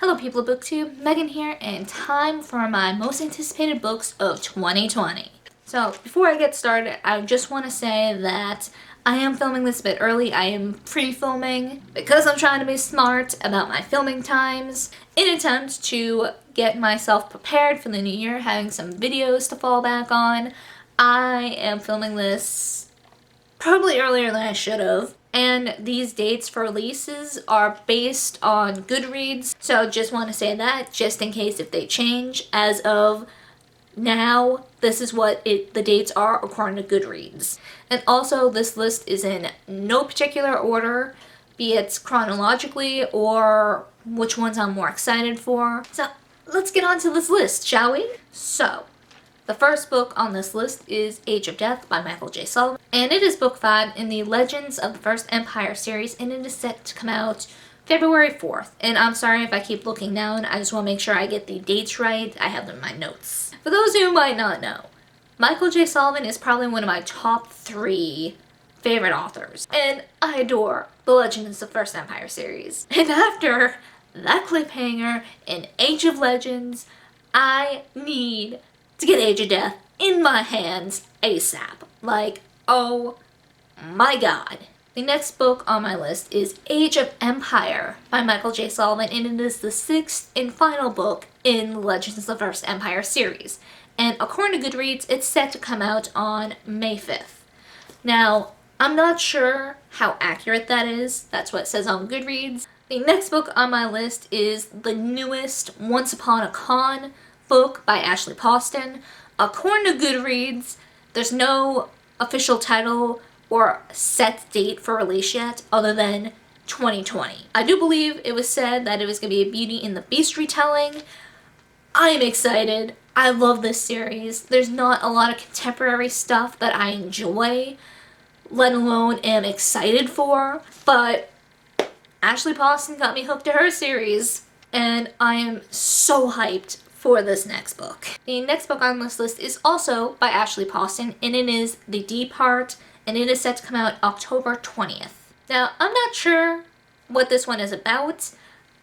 Hello people of BookTube, Megan here, and time for my most anticipated books of 2020. So before I get started, I just want to say that I am filming this a bit early. I am pre-filming because I'm trying to be smart about my filming times in an attempt to get myself prepared for the new year, having some videos to fall back on. I am filming this probably earlier than I should have. And these dates for releases are based on Goodreads, so just want to say that just in case if they change. As of now, this is what the dates are according to Goodreads. And also, this list is in no particular order, be it chronologically or which ones I'm more excited for. So let's get on to this list, shall we? So, the first book on this list is Age of Death by Michael J. Sullivan, and it is book 5 in the Legends of the First Empire series, and it is set to come out February 4th. And I'm sorry if I keep looking down, I just want to make sure I get the dates right. I have them in my notes. For those who might not know, Michael J. Sullivan is probably one of my top 3 favorite authors, and I adore the Legends of the First Empire series. And after that cliffhanger in Age of Legends, I need to get Age of Death in my hands ASAP. Like, oh my god. The next book on my list is Age of Empire by Michael J. Sullivan, and it is the 6th and final book in the Legends of the First Empire series. And according to Goodreads, it's set to come out on May 5th. Now, I'm not sure how accurate that is. That's what it says on Goodreads. The next book on my list is the newest Once Upon a Con book by Ashley Poston. According to Goodreads, there's no official title or set date for release yet other than 2020. I do believe it was said that it was going to be a Beauty and the Beast retelling. I am excited. I love this series. There's not a lot of contemporary stuff that I enjoy, let alone am excited for, but Ashley Poston got me hooked to her series, and I am so hyped for this next book. The next book on this list is also by Ashley Poston, and it is The Deep Heart, and it is set to come out October 20th. Now, I'm not sure what this one is about.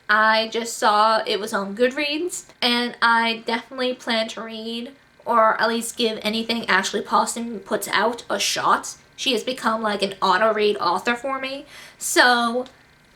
I just saw it was on Goodreads, and I definitely plan to read, or at least give anything Ashley Poston puts out a shot. She has become like an auto-read author for me, so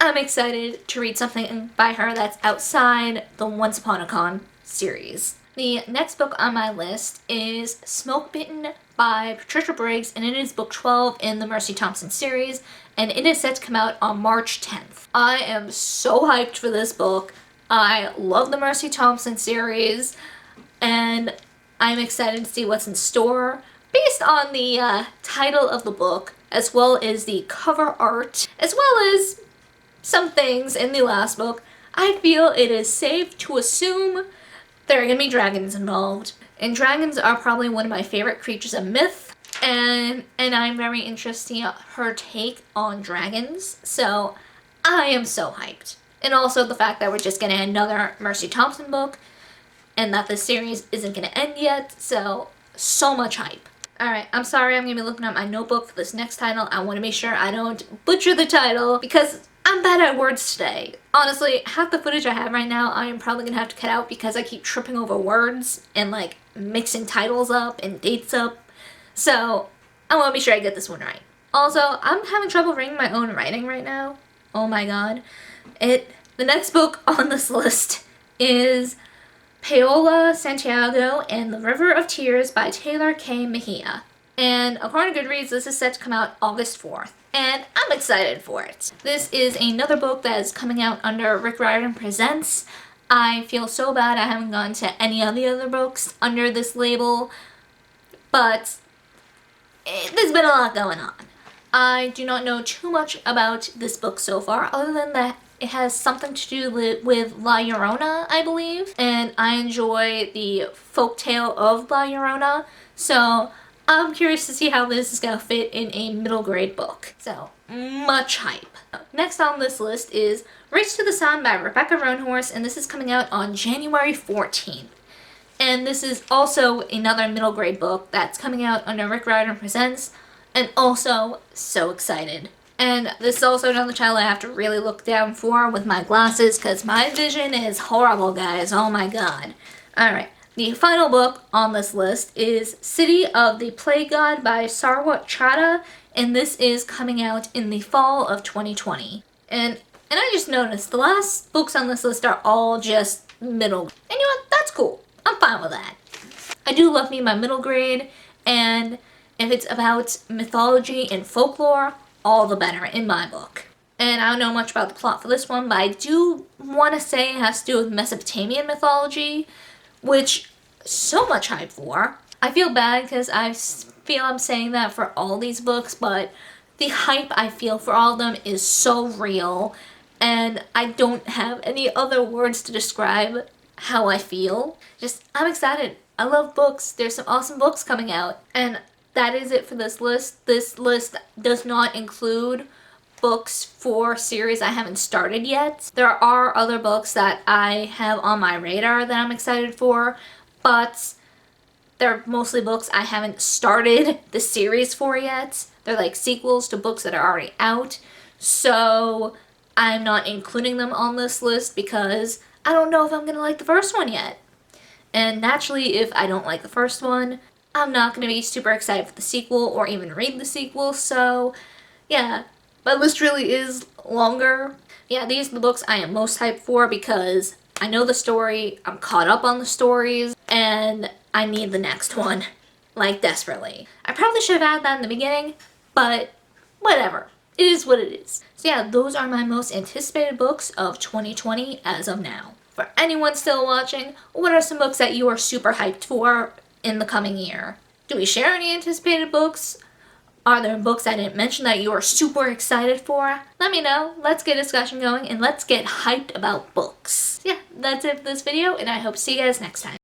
I'm excited to read something by her that's outside the Once Upon a Con series. The next book on my list is Smoke Bitten by Patricia Briggs, and it is book 12 in the Mercy Thompson series, and it is set to come out on March 10th. I am so hyped for this book. I love the Mercy Thompson series, and I'm excited to see what's in store based on the title of the book, as well as the cover art, as well as some things in the last book. I feel it is safe to assume there are going to be dragons involved. And dragons are probably one of my favorite creatures of myth. And I'm very interested in her take on dragons. So I am so hyped. And also the fact that we're just getting another Mercy Thompson book. And that this series isn't going to end yet. So much hype. Alright, I'm sorry I'm going to be looking at my notebook for this next title. I want to make sure I don't butcher the title because I'm bad at words today. Honestly, half the footage I have right now, I am probably gonna have to cut out because I keep tripping over words and like mixing titles up and dates up. So I want to be sure I get this one right. Also, I'm having trouble reading my own writing right now. Oh my god. The next book on this list is Paola Santiago and the River of Tears by Taylor K. Mejia. And according to Goodreads, this is set to come out August 4th. And I'm excited for it. This is another book that is coming out under Rick Riordan Presents. I feel so bad I haven't gone to any of the other books under this label, but there's been a lot going on. I do not know too much about this book so far, other than that it has something to do with La Llorona, I believe, and I enjoy the folktale of La Llorona, so I'm curious to see how this is going to fit in a middle grade book. So, much hype. Next on this list is Race to the Sun by Rebecca Roanhorse, and this is coming out on January 14th. And this is also another middle grade book that's coming out under Rick Riordan Presents, and also so excited And this is also another title I have to really look down for with my glasses because my vision is horrible, guys. Oh my god. Alright, the final book on this list is City of the Plague God by Sarwat Chadha, and this is coming out in the fall of 2020. And I just noticed the last books on this list are all just middle. And you know what? That's cool. I'm fine with that. I do love me my middle grade, and if it's about mythology and folklore, all the better in my book. And I don't know much about the plot for this one, but I do want to say it has to do with Mesopotamian mythology, which so much hype for. I feel bad because I feel I'm saying that for all these books, but the hype I feel for all of them is so real, and I don't have any other words to describe how I feel. Just, I'm excited. I love books. There's some awesome books coming out. And that is it for this list. This list does not include books for series I haven't started yet. There are other books that I have on my radar that I'm excited for, but they're mostly books I haven't started the series for yet. They're like sequels to books that are already out, so I'm not including them on this list because I don't know if I'm gonna like the first one yet. And naturally, if I don't like the first one, I'm not gonna be super excited for the sequel or even read the sequel, so yeah. My list really is longer. Yeah, these are the books I am most hyped for because I know the story, I'm caught up on the stories, and I need the next one, like desperately. I probably should have added that in the beginning, but whatever. It is what it is. So yeah, those are my most anticipated books of 2020 as of now. For anyone still watching, what are some books that you are super hyped for in the coming year? Do we share any anticipated books? Are there books I didn't mention that you are super excited for? Let me know. Let's get a discussion going and let's get hyped about books. Yeah, that's it for this video, and I hope to see you guys next time.